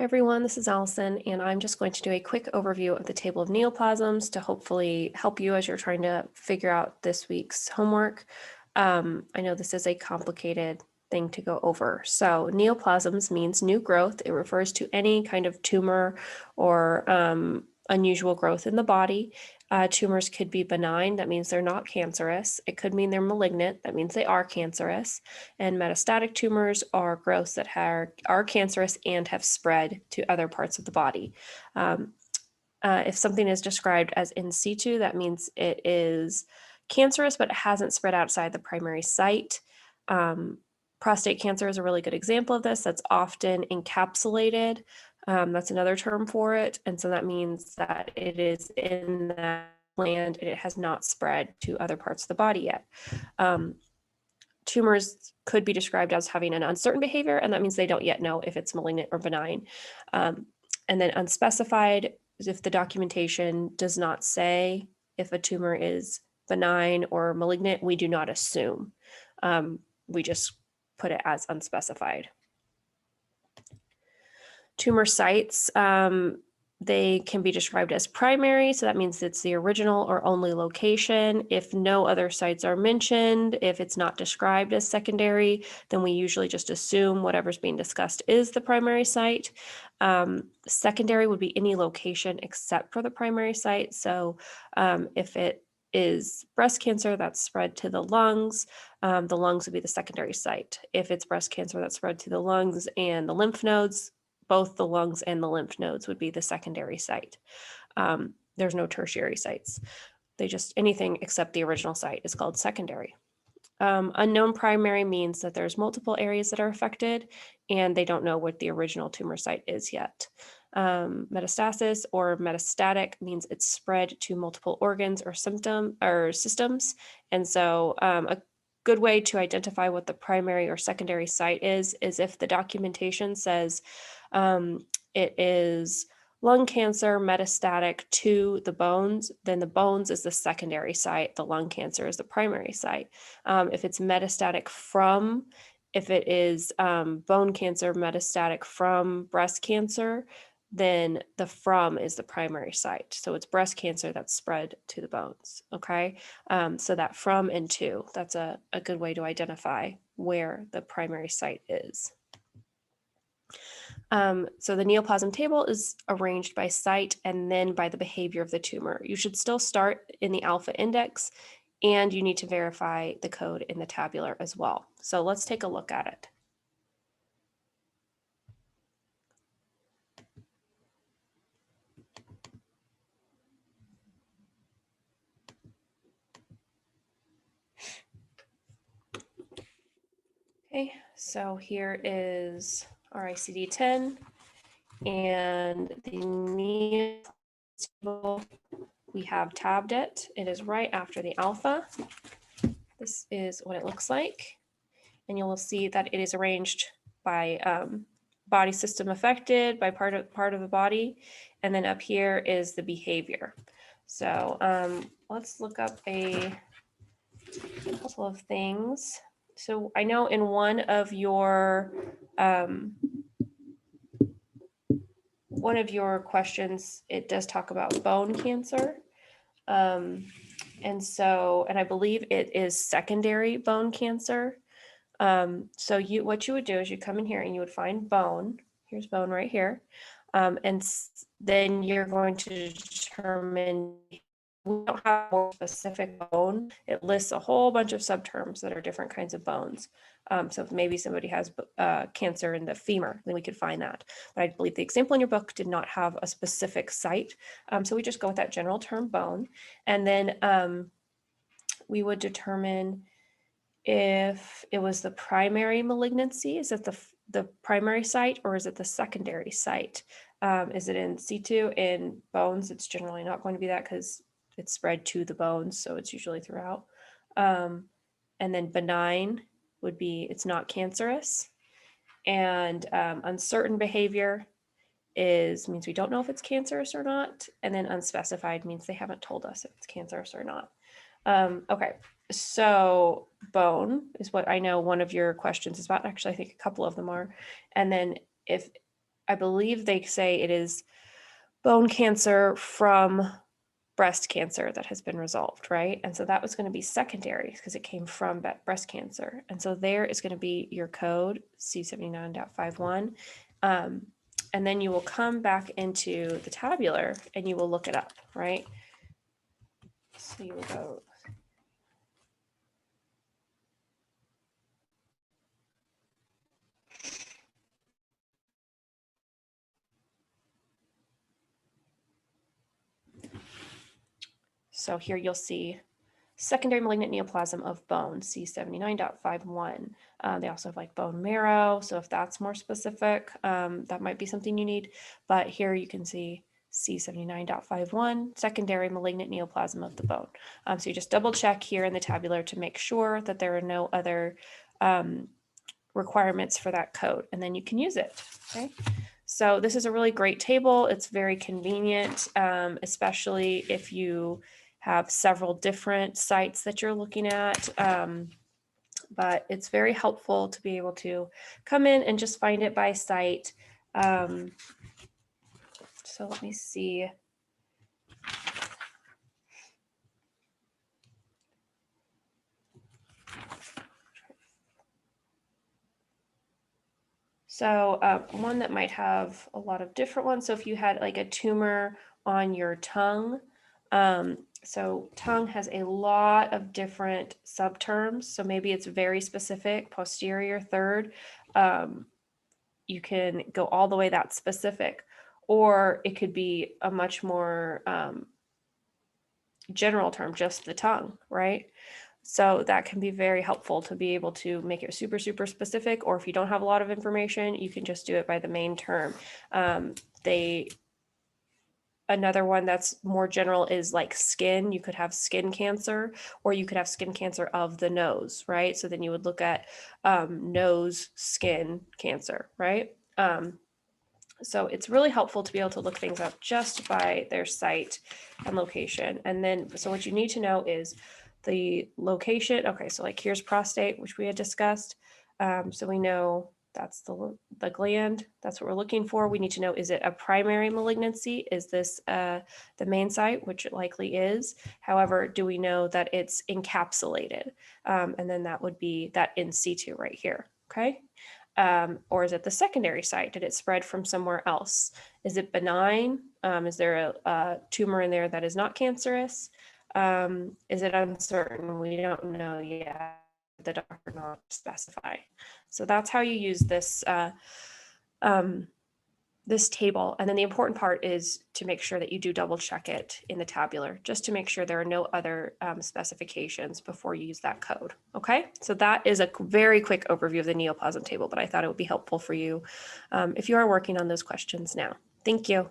Everyone, this is Allison, and I'm just going to do a quick overview of the table of neoplasms to hopefully help you as you're trying to figure out this week's homework. I know this is a complicated thing to go over. So neoplasms means new growth. It refers to any kind of tumor or unusual growth in the body. Tumors could be benign, that means they're not cancerous. It could mean they're malignant, that means they are cancerous. And metastatic tumors are growths that are cancerous and have spread to other parts of the body. If something is described as in situ, that means it is cancerous, but it hasn't spread outside the primary site. Prostate cancer is a really good example of this. That's often encapsulated. That's another term for it. And so that means that it is in that gland and it has not spread to other parts of the body yet. Tumors could be described as having an uncertain behavior, and that means they don't yet know if it's malignant or benign. And then unspecified is if the documentation does not say if a tumor is benign or malignant, we do not assume. We just put it as unspecified. Tumor sites, they can be described as primary, so that means it's the original or only location. If no other sites are mentioned, if it's not described as secondary, then we usually just assume whatever's being discussed is the primary site. Secondary would be any location except for the primary site. So if it is breast cancer that's spread to the lungs would be the secondary site. If it's breast cancer that's spread to the lungs and the lymph nodes, both the lungs and the lymph nodes would be the secondary site. There's no tertiary sites. Anything except the original site is called secondary. Unknown primary means that there's multiple areas that are affected and they don't know what the original tumor site is yet. Metastasis or metastatic means it's spread to multiple organs or systems. And so a good way to identify what the primary or secondary site is if the documentation says it is lung cancer metastatic to the bones, then the bones is the secondary site. The lung cancer is the primary site. If it's metastatic if it is bone cancer metastatic from breast cancer, then the from is the primary site. So it's breast cancer that's spread to the bones, okay? So that from and to, that's a good way to identify where the primary site is. So the neoplasm table is arranged by site and then by the behavior of the tumor. You should still start in the alpha index and you need to verify the code in the tabular as well. So let's take a look at it. Okay, so here is our ICD-10 and the neoplasm table. We have tabbed it. It is right after the alpha. This is what it looks like. And you will see that it is arranged by body system affected, by part of the body. And then up here is the behavior. So let's look up a couple of things. So I know in one of your questions, it does talk about bone cancer. And I believe it is secondary bone cancer. So what you would do is you come in here and you would find bone. Here's bone right here. And then you're going to determine, we don't have more specific bone. It lists a whole bunch of subterms that are different kinds of bones. So if maybe somebody has cancer in the femur, then we could find that. But I believe the example in your book did not have a specific site. So we just go with that general term bone. And then we would determine if it was the primary malignancy. Is it the primary site or is it the secondary site? Is it in situ? In bones, it's generally not going to be that because it's spread to the bones, so it's usually throughout. And then benign would be it's not cancerous. And uncertain behavior means we don't know if it's cancerous or not. And then unspecified means they haven't told us if it's cancerous or not. Okay, so bone is what I know one of your questions is about. Actually, I think a couple of them are. And then if I believe they say it is bone cancer from breast cancer that has been resolved, right? And so that was going to be secondary because it came from breast cancer. And so there is going to be your code C79.51. And then you will come back into the tabular and you will look it up, right? So you will go. So here you'll see secondary malignant neoplasm of bone, C79.51. They also have like bone marrow. So if that's more specific, that might be something you need. But here you can see C79.51, secondary malignant neoplasm of the bone. So you just double check here in the tabular to make sure that there are no other requirements for that code, and then you can use it, okay? So this is a really great table. It's very convenient, especially if you have several different sites that you're looking at. But it's very helpful to be able to come in and just find it by site. So let me see. So one that might have a lot of different ones. So if you had like a tumor on your tongue, so tongue has a lot of different subterms. So maybe it's very specific, posterior third. You can go all the way that specific, or it could be a much more general term, just the tongue, right? So that can be very helpful to be able to make it super, super specific, or if you don't have a lot of information, you can just do it by the main term. Another one that's more general is like skin. You could have skin cancer, or you could have skin cancer of the nose, right? So then you would look at nose skin cancer, right? So it's really helpful to be able to look things up just by their site and location. And then, so what you need to know is the location. Okay, so like here's prostate, which we had discussed. So we know that's the gland. That's what we're looking for. We need to know, is it a primary malignancy? Is this the main site, which it likely is? However, do we know that it's encapsulated? And then that would be that in situ right here, okay? Or is it the secondary site? Did it spread from somewhere else? Is it benign? Is there a tumor in there that is not cancerous? Is it uncertain? We don't know yet. The doctor not specify. So that's how you use this this table. And then the important part is to make sure that you do double check it in the tabular, just to make sure there are no other specifications before you use that code. Okay, so that is a very quick overview of the neoplasm table, but I thought it would be helpful for you if you are working on those questions now. Thank you.